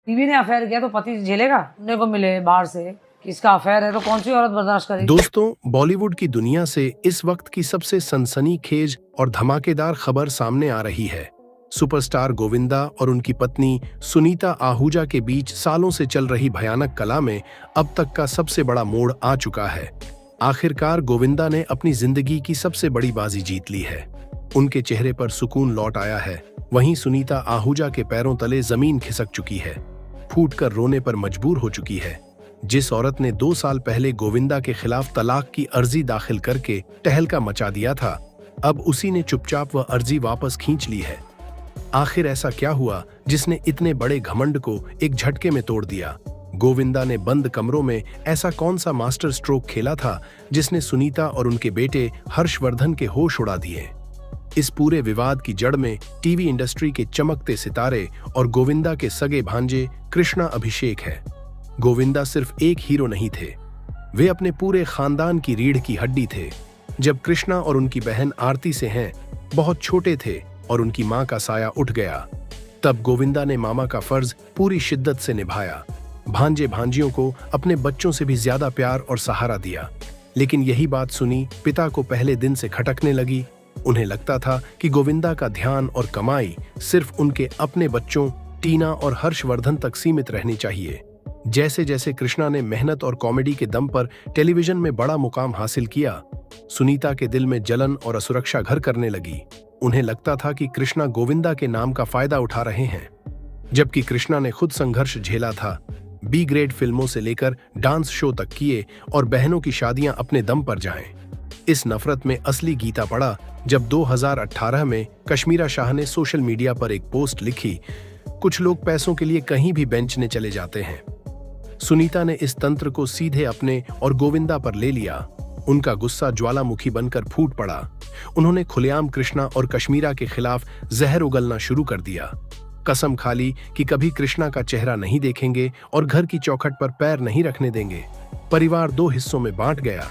बीवी ने अफेयर किया तो पति झेलेगा? सुनने को मिले बाहर से कि इसका अफेयर है तो कौन सी औरत बर्दाश्त करेगी? दोस्तों, बॉलीवुड की दुनिया से इस वक्त की सबसे सनसनीखेज और धमाकेदार खबर सामने आ रही है। सुपरस्टार गोविंदा और उनकी पत्नी सुनीता आहूजा के बीच सालों से चल रही भयानक कला में अब तक का सबसे बड़ा मोड़ आ चुका है। आखिरकार गोविंदा ने अपनी जिंदगी की सबसे बड़ी बाजी जीत ली है। उनके चेहरे पर सुकून लौट आया है। वहीं सुनीता आहूजा के पैरों तले जमीन खिसक चुकी है, फूटकर रोने पर मजबूर हो चुकी है। जिस औरत ने 2 साल पहले गोविंदा के खिलाफ तलाक की अर्जी दाखिल करके तहलका मचा दिया था, अब उसी ने चुपचाप वह अर्जी वापस खींच ली है। आखिर ऐसा क्या हुआ जिसने इतने बड़े घमंड को एक झटके में तोड़ दिया? गोविंदा ने बंद कमरों में ऐसा कौन सा मास्टर स्ट्रोक खेला था जिसने सुनीता और उनके बेटे हर्षवर्धन के होश उड़ा दिए? इस पूरे विवाद की जड़ में टीवी इंडस्ट्री के चमकते सितारे और गोविंदा के सगे भांजे कृष्णा अभिषेक है। गोविंदा सिर्फ एक हीरो नहीं थे, वे अपने पूरे खानदान की रीढ़ की हड्डी थे। जब कृष्णा और उनकी बहन आरती से हैं बहुत छोटे थे और उनकी मां का साया उठ गया, तब गोविंदा ने मामा का फर्ज पूरी शिद्दत से निभाया। भांजे भांजियों को अपने बच्चों से भी ज्यादा प्यार और सहारा दिया। लेकिन यही बात सुनी पिता को पहले दिन से खटकने लगी। उन्हें लगता था कि गोविंदा का ध्यान और कमाई सिर्फ उनके अपने बच्चों टीना और हर्षवर्धन तक सीमित रहनी चाहिए। जैसे जैसे कृष्णा ने मेहनत और कॉमेडी के दम पर टेलीविजन में बड़ा मुकाम हासिल किया, सुनीता के दिल में जलन और असुरक्षा घर करने लगी। उन्हें लगता था कि कृष्णा गोविंदा के नाम का फायदा उठा रहे हैं, जबकि कृष्णा ने खुद संघर्ष झेला था। बी ग्रेड फिल्मों से लेकर डांस शो तक किए और बहनों की शादियां अपने दम पर जाएं। इस नफरत में असली गीता पड़ा जब 2018 में कश्मीरा शाह ने सोशल मीडिया पर एक पोस्ट लिखी, कुछ लोग पैसों के लिए कहीं भी बेंचने चले जाते हैं। सुनीता ने इस तंत्र को सीधे अपने और गोविंदा पर ले लिया। उनका गुस्सा ज्वालामुखी बनकर फूट पड़ा। उन्होंने खुलेआम कृष्णा और कश्मीरा के खिलाफ जहर उगलना शुरू कर दिया। कसम खा ली कि कभी कृष्णा का चेहरा नहीं देखेंगे और घर की चौखट पर पैर नहीं रखने देंगे। परिवार 2 हिस्सों में बांट गया।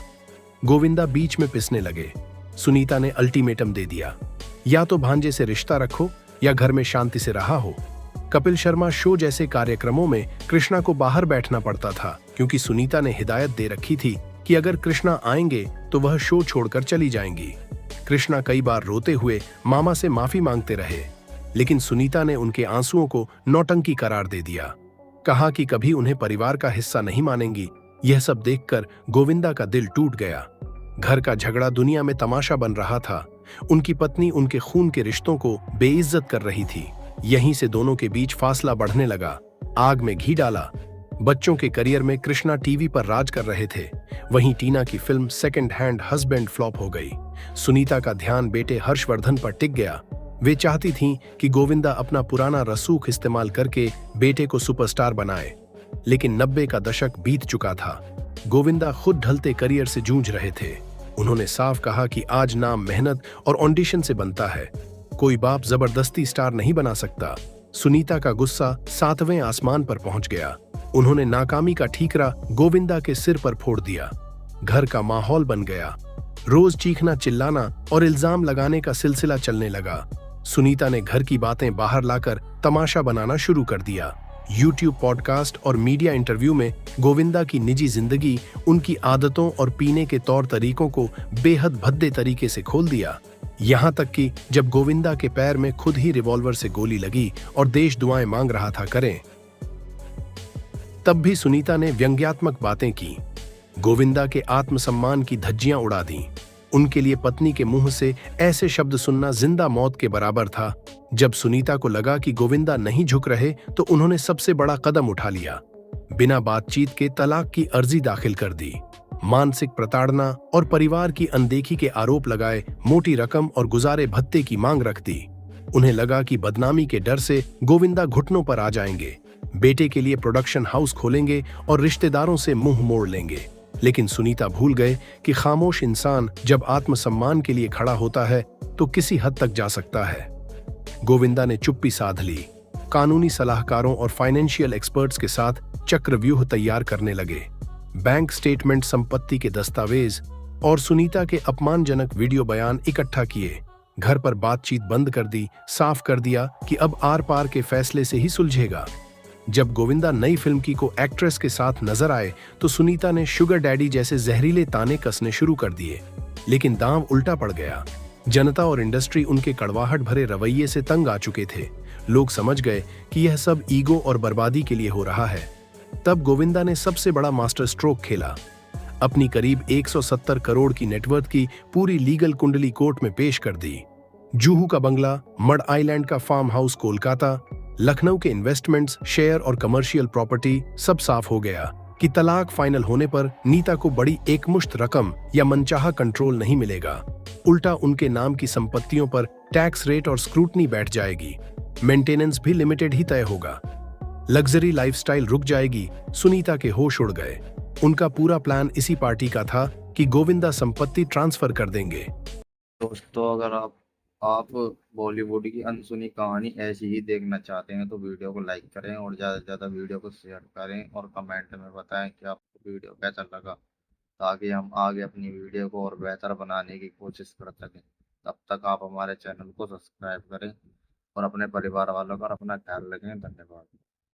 गोविंदा बीच में पिसने लगे। सुनीता ने अल्टीमेटम दे दिया, या तो भांजे से रिश्ता रखो या घर में शांति से रहा हो। कपिल शर्मा शो जैसे कार्यक्रमों में कृष्णा को बाहर बैठना पड़ता था, क्योंकि सुनीता ने हिदायत दे रखी थी कि अगर कृष्णा आएंगे तो वह शो छोड़कर चली जाएंगी। कृष्णा कई बार रोते हुए मामा से माफी मांगते रहे, लेकिन सुनीता ने उनके आंसुओं को नौटंकी करार दे दिया। कहा कि कभी उन्हें परिवार का हिस्सा नहीं मानेंगी। यह सब देखकर गोविंदा का दिल टूट गया। घर का झगड़ा दुनिया में तमाशा बन रहा था। उनकी पत्नी उनके खून के रिश्तों को बेइज्जत कर रही थी। यहीं से दोनों के बीच फासला बढ़ने लगा। आग में घी डाला। बच्चों के करियर में कृष्णा टीवी पर राज कर रहे थे, वहीं टीना की film second hand husband flop हो गई। सुनीता का ध्यान बेटे हर्षवर्धन पर टिक गया। वे चाहती थीं कि गोविंदा अपना पुराना रसूख इस्तेमाल करके बेटे को सुपरस्टार बनाए, लेकिन 90 का दशक बीत चुका था। गोविंदा खुद ढलते करियर से जूझ रहे थे। उन्होंने साफ कहा कि आज नाम मेहनत और ऑडिशन से बनता है, कोई बाप जबरदस्ती स्टार नहीं बना सकता। सुनीता का गुस्सा 7वें आसमान पर पहुंच गया। उन्होंने नाकामी का ठीकरा गोविंदा के सिर पर फोड़ दिया। घर का माहौल बन गया। रोज चीखना चिल्लाना और इल्जाम लगाने का सिलसिला चलने लगा। सुनीता ने घर की बातें बाहर लाकर तमाशा बनाना शुरू कर दिया। यूट्यूब पॉडकास्ट और मीडिया इंटरव्यू में गोविंदा की निजी जिंदगी, उनकी आदतों और पीने के तौर तरीकों को बेहद भद्दे तरीके से खोल दिया। यहाँ तक कि जब गोविंदा के पैर में खुद ही रिवॉल्वर से गोली लगी और देश दुआएं मांग रहा था करें, तब भी सुनीता ने व्यंग्यात्मक बातें की। गोविंदा के आत्मसम्मान की धज्जियां उड़ा दी। उनके लिए पत्नी के मुंह से ऐसे शब्द सुनना जिंदा मौत के बराबर था। जब सुनीता को लगा कि गोविंदा नहीं झुक रहे, तो उन्होंने सबसे बड़ा कदम उठा लिया। बिना बातचीत के तलाक की अर्जी दाखिल कर दी। मानसिक प्रताड़ना और परिवार की अनदेखी के आरोप लगाए। मोटी रकम और गुजारे भत्ते की मांग रख दी। उन्हें लगा कि बदनामी के डर से गोविंदा घुटनों पर आ जाएंगे, बेटे के लिए प्रोडक्शन हाउस खोलेंगे और रिश्तेदारों से मुंह मोड़ लेंगे। लेकिन सुनीता भूल गए कि खामोश इंसान जब आत्मसम्मान के लिए खड़ा होता है तो किसी हद तक जा सकता है। गोविंदा ने चुप्पी साध ली। कानूनी सलाहकारों और फाइनेंशियल एक्सपर्ट्स के साथ चक्रव्यूह तैयार करने लगे। बैंक स्टेटमेंट, संपत्ति के दस्तावेज और सुनीता के अपमानजनक वीडियो बयान इकट्ठा किए। घर पर बातचीत बंद कर दी। साफ कर दिया कि अब आर पार के फैसले से ही सुलझेगा। जब गोविंदा नई फिल्म की को एक्ट्रेस के साथ नजर आए तो सुनीता ने शुगर डैडी जैसे जहरीले ताने कसने शुरू कर दिए, लेकिन दांव उल्टा पड़ गया। जनता और इंडस्ट्री उनके कड़वाहट भरे रवैये से तंग आ चुके थे। लोग समझ गए कि यह सब ईगो और बर्बादी के लिए हो रहा है। तब गोविंदा ने सबसे बड़ा मास्टर स्ट्रोक खेला। अपनी करीब 170 करोड़ की नेटवर्थ की पूरी लीगल कुंडली कोर्ट में पेश कर दी। जुहू का बंगला, मड आइलैंड का फार्म हाउस कोलकाता, लखनऊ के इन्वेस्टमेंट्स, शेयर और कमर्शियल प्रॉपर्टी सब साफ हो गया कि तलाक फाइनल होने पर नीता को बड़ी एकमुश्त रकम या मनचाहा कंट्रोल नहीं मिलेगा। उल्टा उनके नाम की संपत्तियों पर टैक्स रेट और स्क्रूटनी बैठ जाएगी। मेंटेनेंस भी लिमिटेड ही तय होगा। लग्जरी लाइफस्टाइल रुक जाएगी। सुनीता के होश उड़ गए। उनका पूरा प्लान इसी पार्टी का था कि गोविंदा संपत्ति ट्रांसफर कर देंगे। दोस्तों, अगर आप बॉलीवुड की अनसुनी कहानी ऐसी ही देखना चाहते हैं तो वीडियो को लाइक करें और ज़्यादा से ज़्यादा वीडियो को शेयर करें और कमेंट में बताएं कि आपको वीडियो कैसा लगा, ताकि हम आगे अपनी वीडियो को और बेहतर बनाने की कोशिश कर सकें। तब तक आप हमारे चैनल को सब्सक्राइब करें और अपने परिवार वालों का अपना ख्याल रखें। धन्यवाद।